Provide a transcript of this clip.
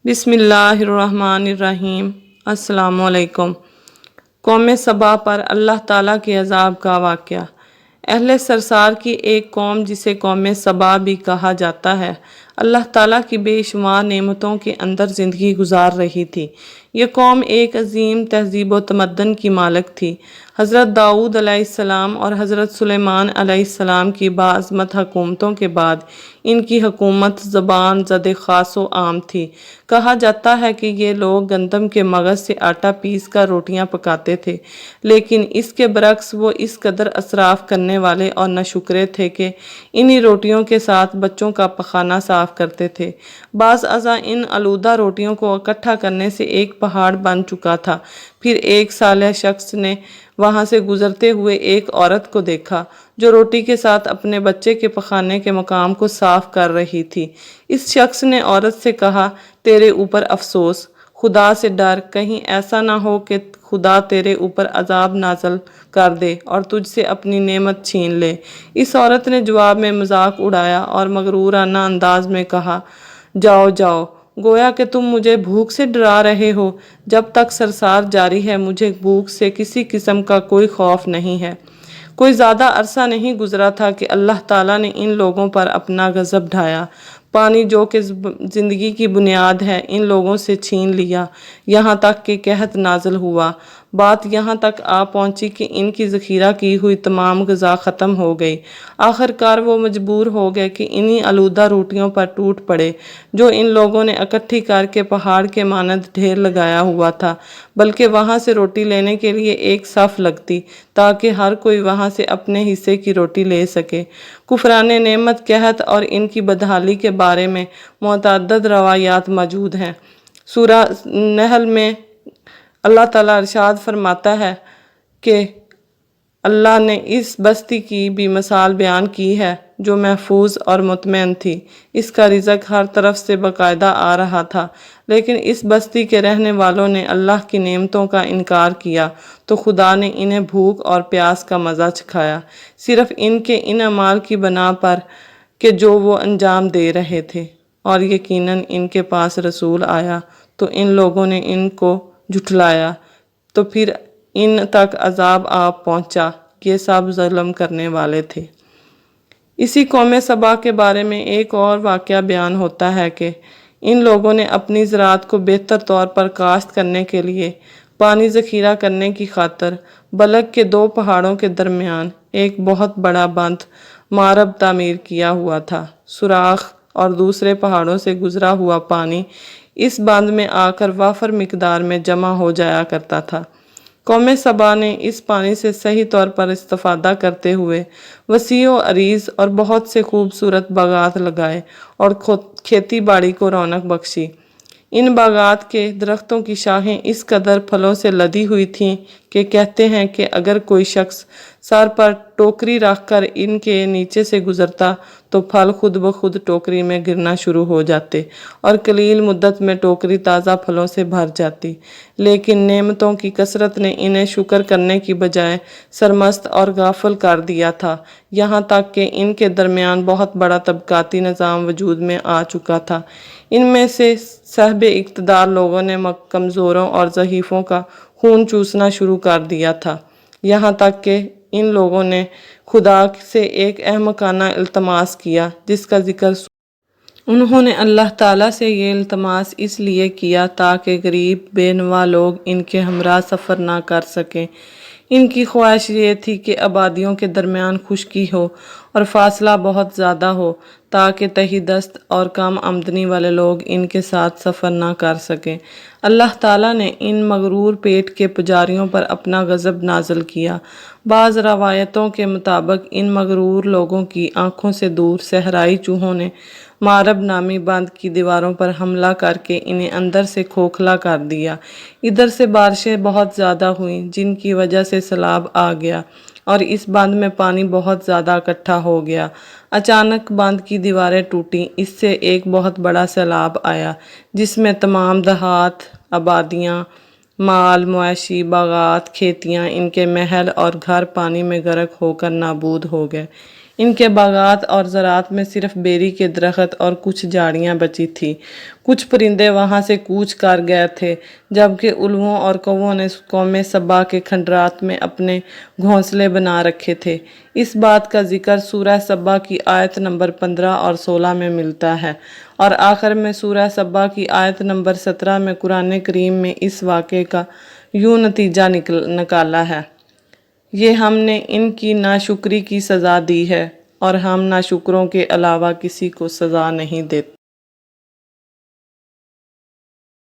بسم اللہ الرحمن الرحیم۔ السلام علیکم۔ قوم سبا پر اللہ تعالیٰ کے عذاب کا واقعہ۔ اہل سرسار کی ایک قوم جسے قوم سبا بھی کہا جاتا ہے، اللہ تعالیٰ کی بے شمار نعمتوں کے اندر زندگی گزار رہی تھی۔ یہ قوم ایک عظیم تہذیب و تمدن کی مالک تھی۔ حضرت داؤد علیہ السلام اور حضرت سلیمان علیہ السلام کی باعظمت حکومتوں کے بعد ان کی حکومت زبان زد خاص و عام تھی۔ کہا جاتا ہے کہ یہ لوگ گندم کے مغز سے آٹا پیس کر روٹیاں پکاتے تھے، لیکن اس کے برعکس وہ اس قدر اسراف کرنے والے اور ناشکرے تھے کہ انہی روٹیوں کے ساتھ بچوں کا پخانہ صاف کرتے تھے۔ بعض ازاں ان آلودہ روٹیوں کو اکٹھا کرنے سے ایک پہاڑ بن چکا تھا۔ پھر ایک صالح شخص نے وہاں سے گزرتے ہوئے ایک عورت کو دیکھا جو روٹی کے ساتھ اپنے بچے کے پخانے کے مقام کو صاف کر رہی تھی۔ اس شخص نے عورت سے کہا، تیرے اوپر افسوس، خدا سے ڈر، کہیں ایسا نہ ہو کہ خدا تیرے اوپر عذاب نازل کر دے اور تجھ سے اپنی نعمت چھین لے۔ اس عورت نے جواب میں مذاق اڑایا اور مغرورانہ انداز میں کہا، جاؤ جاؤ، گویا کہ تم مجھے بھوک سے ڈرا رہے ہو۔ جب تک سرسار جاری ہے مجھے بھوک سے کسی قسم کا کوئی خوف نہیں ہے۔ کوئی زیادہ عرصہ نہیں گزرا تھا کہ اللہ تعالیٰ نے ان لوگوں پر اپنا غضب ڈھایا۔ پانی جو کہ زندگی کی بنیاد ہے ان لوگوں سے چھین لیا، یہاں تک کہ قحط نازل ہوا۔ بات یہاں تک آ پہنچی کہ ان کی ذخیرہ کی ہوئی تمام غذا ختم ہو گئی۔ آخر کار وہ مجبور ہو گئے کہ انہی آلودہ روٹیوں پر ٹوٹ پڑے جو ان لوگوں نے اکٹھی کر کے پہاڑ کے مانند ڈھیر لگایا ہوا تھا، بلکہ وہاں سے روٹی لینے کے لیے ایک صف لگتی تاکہ ہر کوئی وہاں سے اپنے حصے کی روٹی لے سکے۔ کفران نعمت، قحط اور ان کی بدحالی کے بارے میں متعدد روایات موجود ہیں۔ سورہ نحل میں اللہ تعالیٰ ارشاد فرماتا ہے کہ اللہ نے اس بستی کی بھی مثال بیان کی ہے جو محفوظ اور مطمئن تھی۔ اس کا رزق ہر طرف سے باقاعدہ آ رہا تھا، لیکن اس بستی کے رہنے والوں نے اللہ کی نعمتوں کا انکار کیا تو خدا نے انہیں بھوک اور پیاس کا مزہ چکھایا، صرف ان کے ان اعمال کی بنا پر کہ جو وہ انجام دے رہے تھے۔ اور یقیناً ان کے پاس رسول آیا تو ان لوگوں نے ان کو جھٹلایا، تو پھر ان تک عذاب آ پہنچا۔ یہ سب ظلم کرنے والے تھے۔ اسی قوم سبا کے بارے میں ایک اور واقعہ بیان ہوتا ہے کہ ان لوگوں نے اپنی زراعت کو بہتر طور پر کاشت کرنے کے لیے پانی ذخیرہ کرنے کی خاطر بلک کے دو پہاڑوں کے درمیان ایک بہت بڑا بند مارب تعمیر کیا ہوا تھا۔ سوراخ اور دوسرے پہاڑوں سے گزرا ہوا پانی اس بند میں آ کر وافر مقدار میں جمع ہو جایا کرتا تھا۔ قوم سبا نے اس پانی سے صحیح طور پر استفادہ کرتے ہوئے وسیع و عریض اور بہت سے خوبصورت باغات لگائے اور کھیتی باڑی کو رونق بخشی۔ ان باغات کے درختوں کی شاخیں اس قدر پھلوں سے لدی ہوئی تھیں کہ کہتے ہیں کہ اگر کوئی شخص سر پر ٹوکری رکھ کر ان کے نیچے سے گزرتا تو پھل خود بخود ٹوکری میں گرنا شروع ہو جاتے اور قلیل مدت میں ٹوکری تازہ پھلوں سے بھر جاتی۔ لیکن نعمتوں کی کثرت نے انہیں شکر کرنے کی بجائے سرمست اور غافل کر دیا تھا، یہاں تک کہ ان کے درمیان بہت بڑا طبقاتی نظام وجود میں آ چکا تھا۔ ان میں سے صاحب اقتدار لوگوں نے کمزوروں اور ضعیفوں کا خون چوسنا شروع کر دیا تھا، یہاں تک کہ ان لوگوں نے خدا سے ایک احمقانہ التماس کیا جس کا ذکر انہوں نے اللہ تعالیٰ سے یہ التماس اس لیے کیا تاکہ غریب بے نوا لوگ ان کے ہمراہ سفر نہ کر سکیں۔ ان کی خواہش یہ تھی کہ آبادیوں کے درمیان خشکی ہو اور فاصلہ بہت زیادہ ہو تاکہ تہی دست اور کم آمدنی والے لوگ ان کے ساتھ سفر نہ کر سکیں۔ اللہ تعالیٰ نے ان مغرور پیٹ کے پجاریوں پر اپنا غضب نازل کیا۔ بعض روایتوں کے مطابق ان مغرور لوگوں کی آنکھوں سے دور صحرائی چوہوں نے مارب نامی بند کی دیواروں پر حملہ کر کے انہیں اندر سے کھوکھلا کر دیا۔ ادھر سے بارشیں بہت زیادہ ہوئیں جن کی وجہ سے سیلاب آ گیا اور اس بند میں پانی بہت زیادہ اکٹھا ہو گیا۔ اچانک بند کی دیواریں ٹوٹیں، اس سے ایک بہت بڑا سیلاب آیا جس میں تمام دیہات، آبادیاں، مال مویشی، باغات، کھیتیاں، ان کے محل اور گھر پانی میں غرق ہو کر نابود ہو گئے۔ ان کے باغات اور زراعت میں صرف بیری کے درخت اور کچھ جھاڑیاں بچی تھی۔ کچھ پرندے وہاں سے کوچ کر گئے تھے، جبکہ الوؤں اور کووں نے قوم سبا کے کھنڈرات میں اپنے گھونسلے بنا رکھے تھے۔ اس بات کا ذکر سورہ سبا کی آیت نمبر 15 اور 16 میں ملتا ہے، اور آخر میں سورہ سبا کی آیت نمبر 17 میں قرآن کریم میں اس واقعے کا یوں نتیجہ نکالا ہے: یہ ہم نے ان کی ناشکری کی سزا دی ہے، اور ہم ناشکروں کے علاوہ کسی کو سزا نہیں دیتے۔